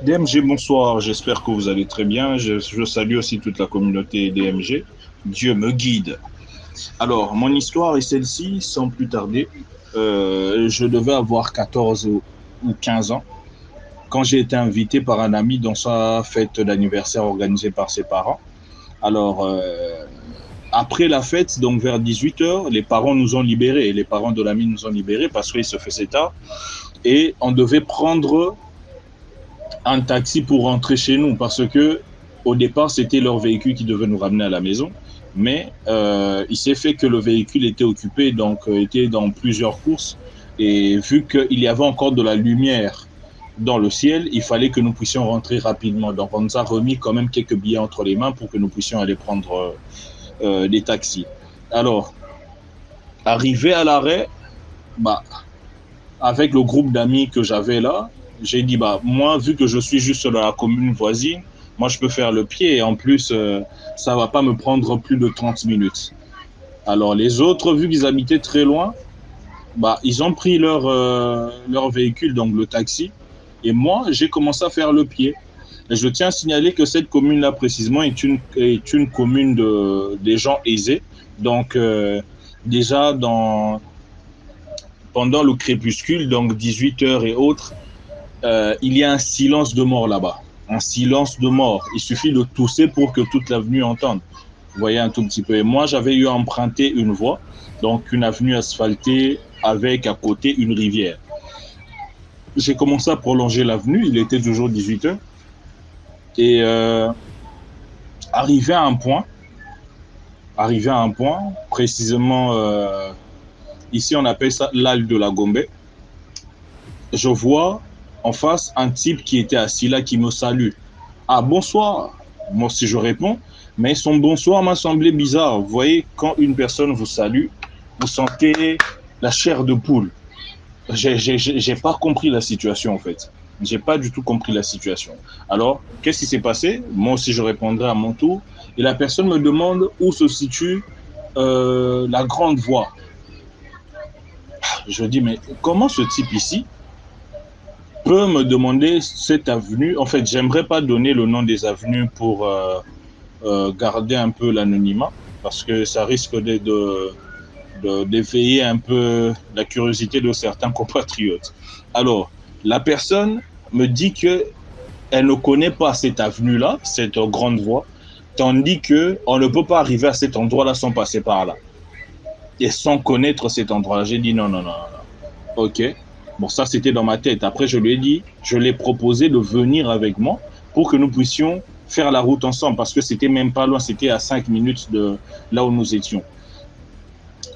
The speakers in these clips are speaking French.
DMG, bonsoir, j'espère que vous allez très bien. Je salue aussi toute la communauté DMG. Dieu me guide. Alors, mon histoire est celle-ci, sans plus tarder. Je devais avoir 14 ou 15 ans quand j'ai été invité par un ami dans sa fête d'anniversaire organisée par ses parents. Alors, après la fête, donc vers 18 heures, les parents nous ont libérés. Les parents de l'ami nous ont libérés parce qu'il se faisait tard. Et on devait prendre un taxi pour rentrer chez nous parce que au départ c'était leur véhicule qui devait nous ramener à la maison, mais il s'est fait que le véhicule était occupé, donc était dans plusieurs courses, et vu qu'il y avait encore de la lumière dans le ciel, il fallait que nous puissions rentrer rapidement, donc on nous a remis quand même quelques billets entre les mains pour que nous puissions aller prendre des taxis. Alors, arrivé à l'arrêt, bah, avec le groupe d'amis que j'avais là, j'ai dit, bah, moi, vu que je suis juste dans la commune voisine, moi, je peux faire le pied. Et en plus, ça ne va pas me prendre plus de 30 minutes. Alors, les autres, vu qu'ils habitaient très loin, bah, ils ont pris leur véhicule, donc le taxi. Et moi, j'ai commencé à faire le pied. Et je tiens à signaler que cette commune-là, précisément, est une commune des gens aisés. Donc, déjà, pendant le crépuscule, donc 18 heures et autres, il y a un silence de mort là-bas. Un silence de mort. Il suffit de tousser pour que toute l'avenue entende. Vous voyez un tout petit peu. Et moi, j'avais eu à emprunter une voie, donc une avenue asphaltée avec à côté une rivière. J'ai commencé à prolonger l'avenue. Il était toujours 18 heures. Et arrivé à un point, précisément, ici on appelle ça l'Al de la Gombe, je vois en face un type qui était assis là qui me salue. Ah, bonsoir. Moi aussi je réponds, mais son bonsoir m'a semblé bizarre. Vous voyez, quand une personne vous salue, vous sentez la chair de poule. J'ai pas compris la situation en fait. J'ai pas du tout compris la situation. Alors, qu'est-ce qui s'est passé? Moi aussi je répondrai à mon tour. Et la personne me demande où se situe la grande voie. Je dis, mais comment ce type ici peut me demander cette avenue? En fait, j'aimerais pas donner le nom des avenues pour garder un peu l'anonymat, parce que ça risque d'éveiller un peu la curiosité de certains compatriotes. Alors, la personne me dit que elle ne connaît pas cette avenue-là, cette grande voie, tandis qu'on ne peut pas arriver à cet endroit-là sans passer par là. Et sans connaître cet endroit-là. J'ai dit non, non, non, non. Ok. Bon, ça, c'était dans ma tête. Après, je lui ai dit, je lui ai proposé de venir avec moi pour que nous puissions faire la route ensemble, parce que c'était même pas loin, c'était à 5 minutes de là où nous étions.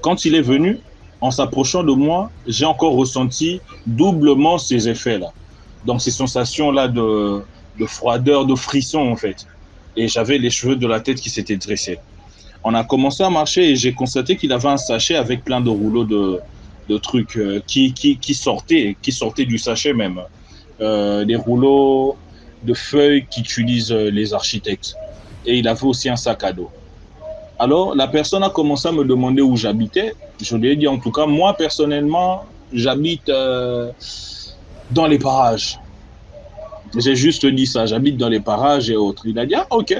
Quand il est venu, en s'approchant de moi, j'ai encore ressenti doublement ces effets-là. Donc, ces sensations-là de froideur, de frisson, en fait. Et j'avais les cheveux de la tête qui s'étaient dressés. On a commencé à marcher et j'ai constaté qu'il avait un sachet avec plein de rouleaux de trucs qui sortaient du sachet même. Des rouleaux de feuilles qu'utilisent les architectes. Et il avait aussi un sac à dos. Alors, la personne a commencé à me demander où j'habitais. Je lui ai dit, en tout cas, moi, personnellement, j'habite dans les parages. J'ai juste dit ça, j'habite dans les parages et autres. Il a dit, ah, ok,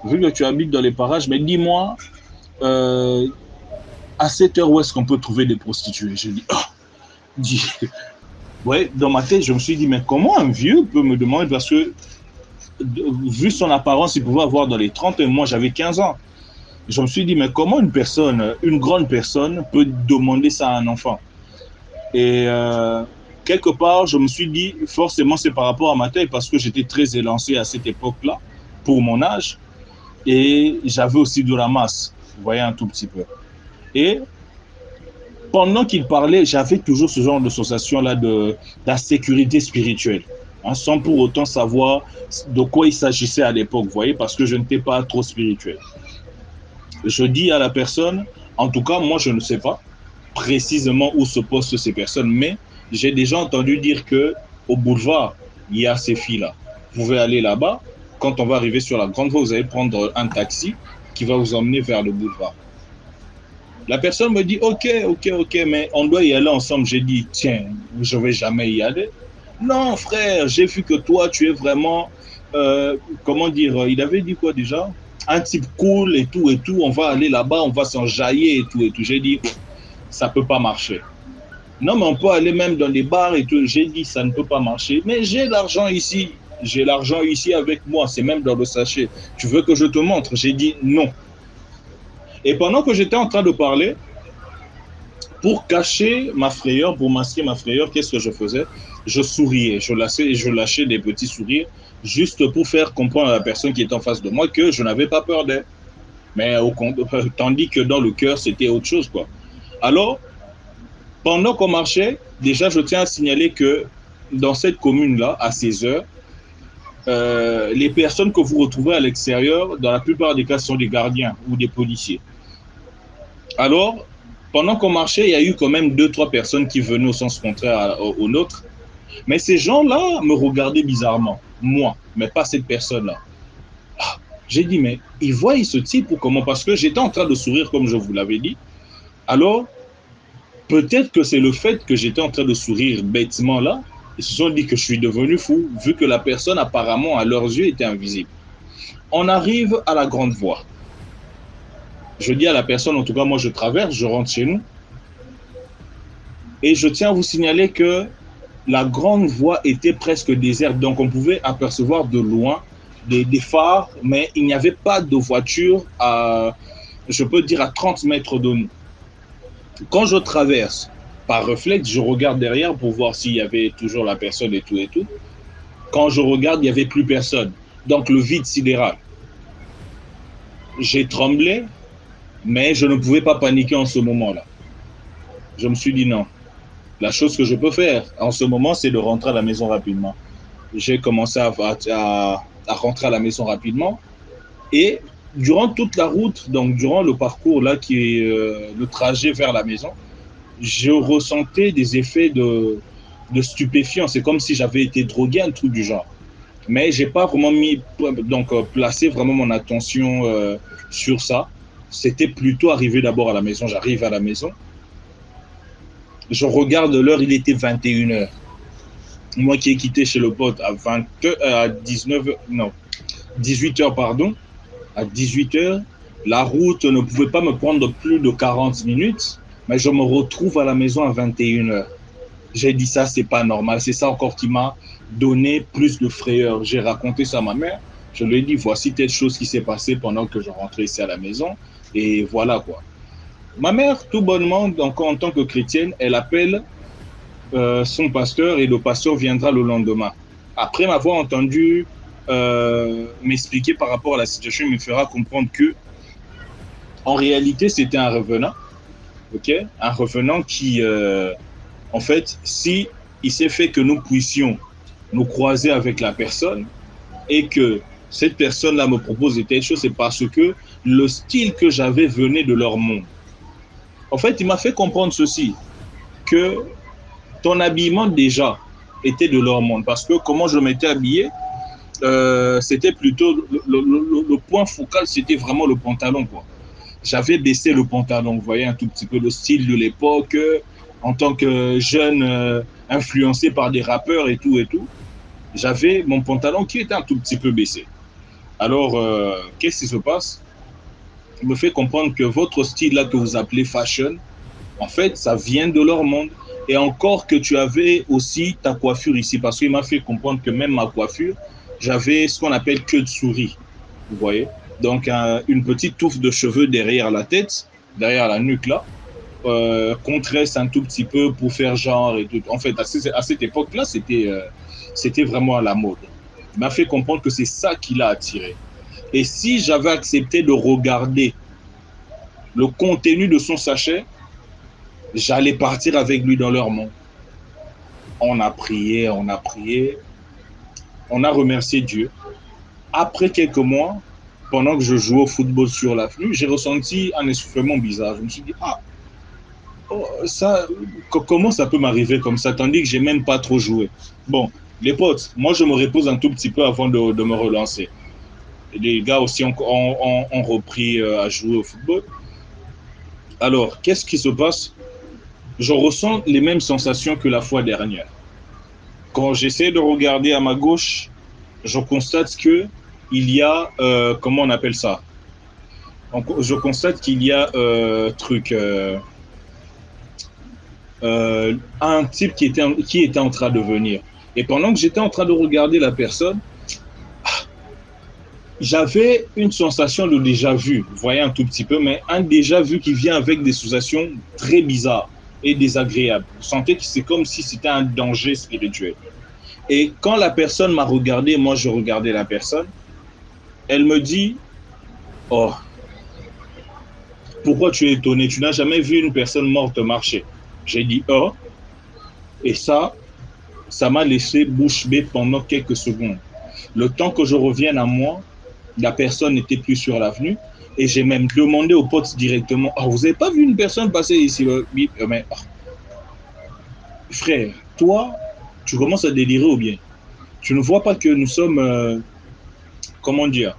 vu que tu habites dans les parages, mais dis-moi, euh, à cette heure, où est-ce qu'on peut trouver des prostituées? Je dis, oh, ouais, dans ma tête, je me suis dit, mais comment un vieux peut me demander, parce que, vu son apparence, il pouvait avoir dans les 30 et moi, j'avais 15 ans. Je me suis dit, mais comment une personne, une grande personne, peut demander ça à un enfant? Et quelque part, je me suis dit, forcément, c'est par rapport à ma taille, parce que j'étais très élancé à cette époque-là, pour mon âge, et j'avais aussi de la masse, vous voyez, un tout petit peu. Et pendant qu'il parlait, j'avais toujours ce genre de sensation-là d'insécurité spirituelle, hein, sans pour autant savoir de quoi il s'agissait à l'époque, vous voyez, parce que je n'étais pas trop spirituel. Je dis à la personne, en tout cas, moi, je ne sais pas précisément où se postent ces personnes, mais j'ai déjà entendu dire que au boulevard, il y a ces filles-là. Vous pouvez aller là-bas. Quand on va arriver sur la grande voie, vous allez prendre un taxi qui va vous emmener vers le boulevard. La personne me dit, ok, ok, ok, mais on doit y aller ensemble. J'ai dit, tiens, je ne vais jamais y aller. Non, frère, j'ai vu que toi, tu es vraiment, comment dire, il avait dit quoi déjà? Un type cool et tout, on va aller là-bas, on va s'enjailler et tout et tout. J'ai dit, ça peut pas marcher. Non, mais on peut aller même dans les bars et tout. J'ai dit, ça ne peut pas marcher. Mais j'ai l'argent ici. J'ai l'argent ici avec moi. C'est même dans le sachet. Tu veux que je te montre? J'ai dit non. Et pendant que j'étais en train de parler, pour cacher ma frayeur, pour masquer ma frayeur, qu'est-ce que je faisais? Je souriais. Je lâchais des petits sourires juste pour faire comprendre à la personne qui était en face de moi que je n'avais pas peur d'elle. Mais tandis que dans le cœur, c'était autre chose, quoi. Alors, pendant qu'on marchait, déjà, je tiens à signaler que dans cette commune-là, à ces heures, les personnes que vous retrouvez à l'extérieur, dans la plupart des cas, sont des gardiens ou des policiers. Alors, pendant qu'on marchait, il y a eu quand même 2-3 personnes qui venaient au sens contraire au nôtre. Mais ces gens-là me regardaient bizarrement. Moi, mais pas cette personne-là. Ah, j'ai dit, mais ils voient ce type ou comment? Parce que j'étais en train de sourire, comme je vous l'avais dit. Alors, peut-être que c'est le fait que j'étais en train de sourire bêtement là. Ils se sont dit que je suis devenu fou, vu que la personne, apparemment, à leurs yeux, était invisible. On arrive à la grande voie. Je dis à la personne, en tout cas, moi, je traverse, je rentre chez nous. Et je tiens à vous signaler que la grande voie était presque déserte. Donc, on pouvait apercevoir de loin des phares, mais il n'y avait pas de voiture à, je peux dire, à 30 mètres de nous. Quand je traverse, par réflexe, je regarde derrière pour voir s'il y avait toujours la personne et tout et tout. Quand je regarde, il n'y avait plus personne. Donc, le vide sidéral. J'ai tremblé, mais je ne pouvais pas paniquer en ce moment-là. Je me suis dit non. La chose que je peux faire en ce moment, c'est de rentrer à la maison rapidement. J'ai commencé à rentrer à la maison rapidement. Et durant toute la route, donc durant le parcours là, qui est le trajet vers la maison, je ressentais des effets de stupéfiants. C'est comme si j'avais été drogué, un truc du genre. Mais j'ai pas vraiment placé vraiment mon attention sur ça. C'était plutôt arrivé d'abord à la maison. J'arrive à la maison. Je regarde l'heure, il était 21h. Moi qui ai quitté chez le pote à 18h, pardon. À 18h, la route ne pouvait pas me prendre plus de 40 minutes, mais je me retrouve à la maison à 21h. J'ai dit ça, c'est pas normal. C'est ça encore qui m'a donné plus de frayeur. J'ai raconté ça à ma mère. Je lui ai dit, voici telle chose qui s'est passée pendant que je rentrais ici à la maison. Et voilà quoi. Ma mère, tout bonnement, donc, en tant que chrétienne, elle appelle son pasteur et le pasteur viendra le lendemain. Après m'avoir entendu m'expliquer par rapport à la situation, il me fera comprendre que en réalité, c'était un revenant. Ok, un revenant qui, en fait, si il s'est fait que nous puissions nous croiser avec la personne et que cette personne-là me propose de telles choses, c'est parce que le style que j'avais venait de leur monde. En fait, il m'a fait comprendre ceci, que ton habillement déjà était de leur monde. Parce que comment je m'étais habillé, c'était plutôt le point focal, c'était vraiment le pantalon, quoi. J'avais baissé le pantalon, vous voyez un tout petit peu le style de l'époque, en tant que jeune influencé par des rappeurs et tout, j'avais mon pantalon qui était un tout petit peu baissé. Alors, qu'est-ce qui se passe? Il me fait comprendre que votre style là que vous appelez fashion, en fait, ça vient de leur monde. Et encore que tu avais aussi ta coiffure ici, parce qu'il m'a fait comprendre que même ma coiffure, j'avais ce qu'on appelle queue de souris, vous voyez. Donc, une petite touffe de cheveux derrière la tête, derrière la nuque là, qu'on tresse un tout petit peu pour faire genre et tout. En fait, à cette époque-là, c'était vraiment à la mode. Il m'a fait comprendre que c'est ça qui l'a attiré. Et si j'avais accepté de regarder le contenu de son sachet, j'allais partir avec lui dans leur monde. On a prié, on a prié, on a remercié Dieu. Après quelques mois, pendant que je jouais au football sur l'avenue, j'ai ressenti un essoufflement bizarre. Je me suis dit, comment ça peut m'arriver comme ça, tandis que j'ai même pas trop joué. Bon, les potes, moi je me repose un tout petit peu avant de me relancer. Les gars aussi ont repris à jouer au football. Alors, qu'est-ce qui se passe? Je ressens les mêmes sensations que la fois dernière. Quand j'essaie de regarder à ma gauche, je constate que il y a, comment on appelle ça? Je constate qu'il y a un type qui était en train de venir. Et pendant que j'étais en train de regarder la personne, j'avais une sensation de déjà-vu, vous voyez un tout petit peu, mais un déjà-vu qui vient avec des sensations très bizarres et désagréables. Vous sentez que c'est comme si c'était un danger spirituel. Et quand la personne m'a regardé, moi je regardais la personne, elle me dit, oh, pourquoi tu es étonné? Tu n'as jamais vu une personne morte marcher. J'ai dit, oh, et ça m'a laissé bouche bée pendant quelques secondes. Le temps que je revienne à moi, la personne n'était plus sur l'avenue et j'ai même demandé aux potes directement, oh, vous n'avez pas vu une personne passer ici? Oui, mais oh. Frère, toi, tu commences à délirer ou bien? Tu ne vois pas que nous sommes, comment dire,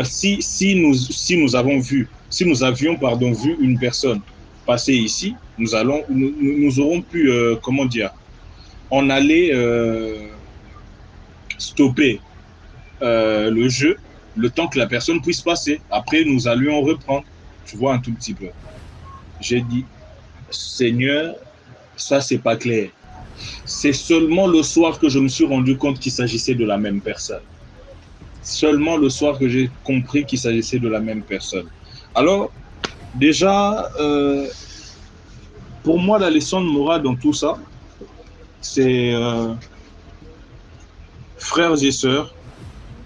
si nous avions vu une personne passer ici, nous aurons pu, comment dire, on allait stopper le jeu le temps que la personne puisse passer. Après, nous allions reprendre. Tu vois un tout petit peu. J'ai dit, Seigneur, ça, c'est pas clair. C'est seulement le soir que je me suis rendu compte qu'il s'agissait de la même personne. Seulement le soir que j'ai compris qu'il s'agissait de la même personne. Alors, déjà, pour moi, la leçon de morale dans tout ça, c'est frères et sœurs,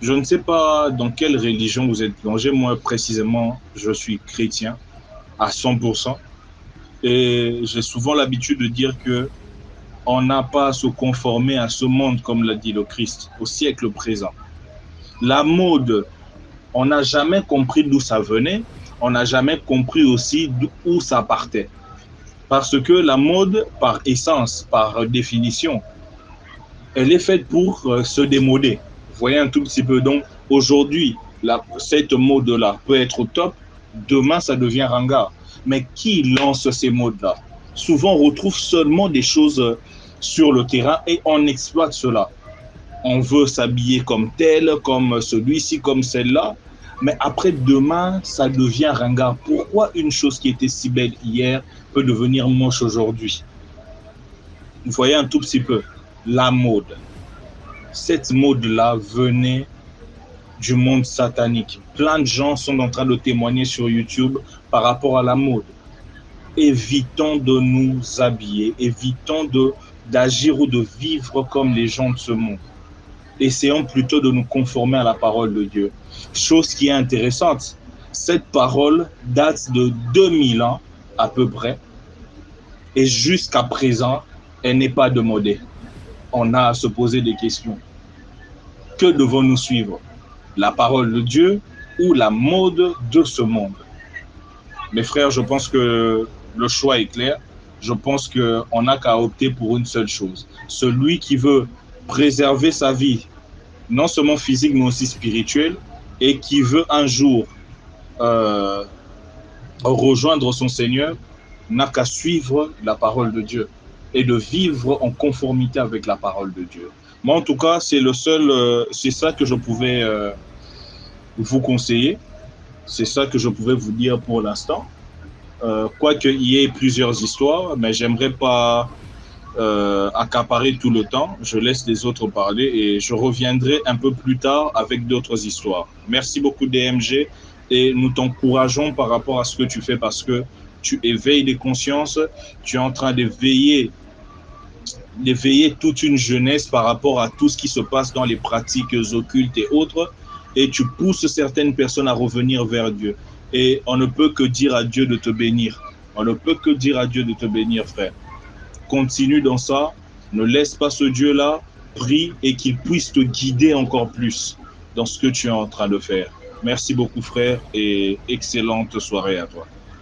je ne sais pas dans quelle religion vous êtes plongé. Moi, précisément, je suis chrétien à 100%. Et j'ai souvent l'habitude de dire que on n'a pas à se conformer à ce monde, comme l'a dit le Christ, au siècle présent. La mode, on n'a jamais compris d'où ça venait. On n'a jamais compris aussi d'où ça partait. Parce que la mode, par essence, par définition, elle est faite pour se démoder. Vous voyez un tout petit peu. Donc, aujourd'hui, cette mode-là peut être au top. Demain, ça devient ringard. Mais qui lance ces modes-là? Souvent, on retrouve seulement des choses sur le terrain et on exploite cela. On veut s'habiller comme tel, comme celui-ci, comme celle-là. Mais après, demain, ça devient ringard. Pourquoi une chose qui était si belle hier peut devenir moche aujourd'hui? Vous voyez un tout petit peu. La mode. Cette mode-là venait du monde satanique. Plein de gens sont en train de témoigner sur YouTube par rapport à la mode. Évitons de nous habiller, évitons d'agir ou de vivre comme les gens de ce monde. Essayons plutôt de nous conformer à la parole de Dieu. Chose qui est intéressante, cette parole date de 2000 ans à peu près, et jusqu'à présent, elle n'est pas démodée. On a à se poser des questions. Que devons-nous suivre? La parole de Dieu ou la mode de ce monde? Mes frères, je pense que le choix est clair. Je pense qu'on n'a qu'à opter pour une seule chose. Celui qui veut préserver sa vie, non seulement physique, mais aussi spirituelle, et qui veut un jour rejoindre son Seigneur, n'a qu'à suivre la parole de Dieu et de vivre en conformité avec la parole de Dieu. Moi, en tout cas, c'est ça que je pouvais vous conseiller. C'est ça que je pouvais vous dire pour l'instant. Quoique il y ait plusieurs histoires, mais j'aimerais pas accaparer tout le temps. Je laisse les autres parler et je reviendrai un peu plus tard avec d'autres histoires. Merci beaucoup DMG et nous t'encourageons par rapport à ce que tu fais parce que tu éveilles les consciences, tu es en train d'éveiller toute une jeunesse par rapport à tout ce qui se passe dans les pratiques occultes et autres, et tu pousses certaines personnes à revenir vers Dieu. Et on ne peut que dire à Dieu de te bénir. On ne peut que dire à Dieu de te bénir, frère. Continue dans ça, ne laisse pas ce Dieu-là, prie et qu'il puisse te guider encore plus dans ce que tu es en train de faire. Merci beaucoup, frère, et excellente soirée à toi.